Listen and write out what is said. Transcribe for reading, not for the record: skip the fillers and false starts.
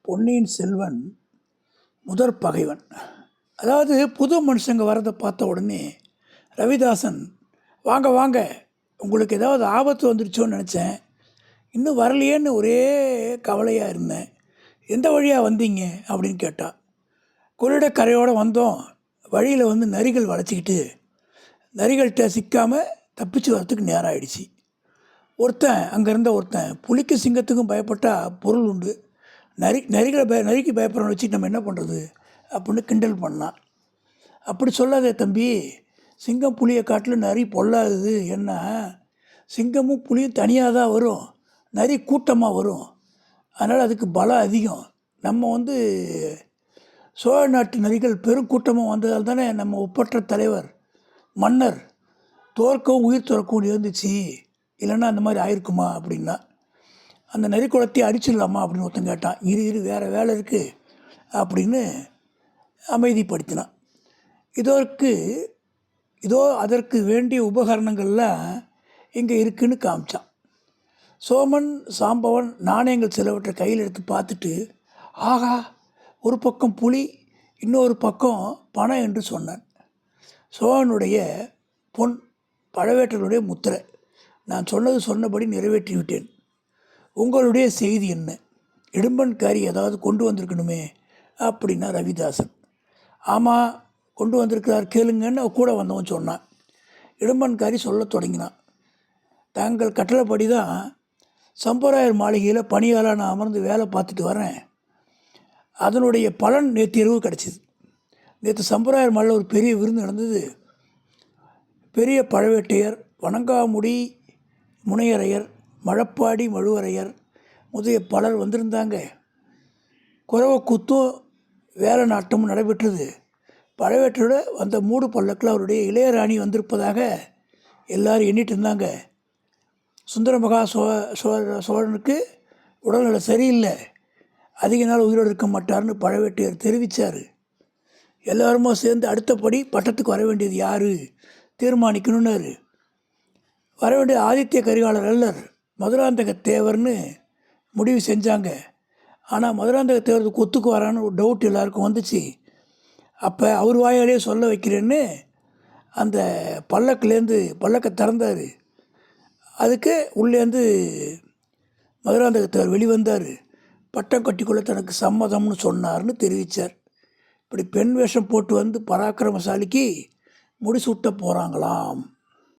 பொன்னியின் செல்வன் முதற் பகைவன். அதாவது புது மனுஷங்க வரதை பார்த்த உடனே ரவிதாசன், வாங்க வாங்க, உங்களுக்கு ஏதாவது ஆபத்து வந்துருச்சோன்னு நினச்சேன், இன்னும் வரலையேன்னு ஒரே கவலையாக இருந்தேன், எந்த வழியாக வந்தீங்க அப்படின்னு கேட்டான். கொள்ளிடக்கரையோடு வந்தோம், வழியில் வந்து நரிகள் வளைச்சிக்கிட்டு நரிகள்கிட்ட சிக்காமல் தப்பிச்சு வரத்துக்கு நேரம் ஆயிடுச்சு. அங்கே இருந்த ஒருத்தன் புலிக்கு சிங்கத்துக்கும் பயப்பட்டால் பொருள் உண்டு, நரிக்கு பயப்படுறவனை வச்சு நம்ம என்ன பண்ணுறது அப்படின்னு கிண்டல் பண்ணான். அப்படி சொல்லாதே தம்பி, சிங்கம் புலியை காட்டில் நரி பொல்லாதது. என்ன, சிங்கமும் புலியும் தனியாக தான் வரும், நரி கூட்டமாக வரும், அதனால் அதுக்கு பலம் அதிகம். நம்ம சோழ நாட்டு நரிகள் பெருங்கூட்டமாக வந்ததால் தானே நம்ம ஒப்பற்ற தலைவர் மன்னர் தோற்கவும் உயிர் துறக்கவும் இருந்துச்சு, இல்லைன்னா அந்த மாதிரி ஆயிருக்குமா அப்படின்னா. அந்த நரி குளத்தை அடிச்சிடலாமா அப்படின்னு ஒருத்தன் கேட்டான். இரு வேறு வேலை இருக்குது அப்படின்னு அமைதிப்படுத்தினான். அதற்கு வேண்டிய உபகரணங்கள்லாம் இங்கே இருக்குன்னு காமிச்சான். சோமன் சாம்பவன் நாணயங்கள் சிலவற்றை கையில் எடுத்து பார்த்துட்டு, ஆகா, ஒரு பக்கம் புலி, இன்னொரு பக்கம் பணம் என்று சொன்னான். சோழனுடைய பொன், பழவேட்டருடைய முத்திரை, நான் சொன்னபடி நிறைவேற்றி விட்டேன். உங்களுடைய செய்தி என்ன? இடும்பன்காரி ஏதாவது கொண்டு வந்திருக்கணுமே அப்படின்னா ரவிதாசன். ஆமாம், கொண்டு வந்திருக்கிறார், கேளுங்கன்னு கூட வந்தவன் சொன்னான். இடும்பன்காரி சொல்ல தொடங்கினான். தாங்கள் கட்டளைப்படி தான் சம்பராயர் மாளிகையில் பணியாளர் நான் அமர்ந்து வேலை பார்த்துட்டு வரேன். அதனுடைய பலன் நேற்று இரவு கிடச்சிது. நேற்று சம்பராயர் மாளிகையில் ஒரு பெரிய விருந்து நடந்தது. பெரிய பழவேட்டையர், வணங்காமுடி முனையரையர், மழப்பாடி மழுவரையர் முதலிய பலர் வந்திருந்தாங்க. குறவக்கூத்தும் வேலை நாட்டமும் நடைபெற்றது. பழவேட்டரோட வந்த மூடு பல்லக்கில் அவருடைய இளையராணி வந்திருப்பதாக எல்லாரும் எண்ணிட்டு இருந்தாங்க. சுந்தரமகா சோழனுக்கு உடல்நலம் சரியில்லை, அதிக நாள் உயிரோடு இருக்க மாட்டார்னு பழவேட்டையர் தெரிவித்தார். எல்லோருமா சேர்ந்து அடுத்தபடி பட்டத்துக்கு வர வேண்டியது யார் தீர்மானிக்கணுன்னாரு. வர வேண்டிய ஆதித்ய கரிகாலர் அல்லர் மதுராந்தக தேவர்னு முடிவு செஞ்சாங்க. ஆனால் மதுராந்தக தேவருக்கு ஒத்துக்கு வரான்னு ஒரு டவுட் எல்லாருக்கும் வந்துச்சு. அப்போ அவர் வாயாலே சொல்ல வைக்கிறேன்னு அந்த பல்லக்கை திறந்தார். அதுக்கு உள்ளேருந்து மதுராந்தக தேவர் வெளிவந்தார். பட்டம் கட்டிக்குள்ள தனக்கு சம்மதம்னு சொன்னார்னு தெரிவித்தார். இப்படி பெண் வேஷம் போட்டு வந்து பராக்கிரமசாலிக்கு முடிசூட்ட போகிறாங்களாம்.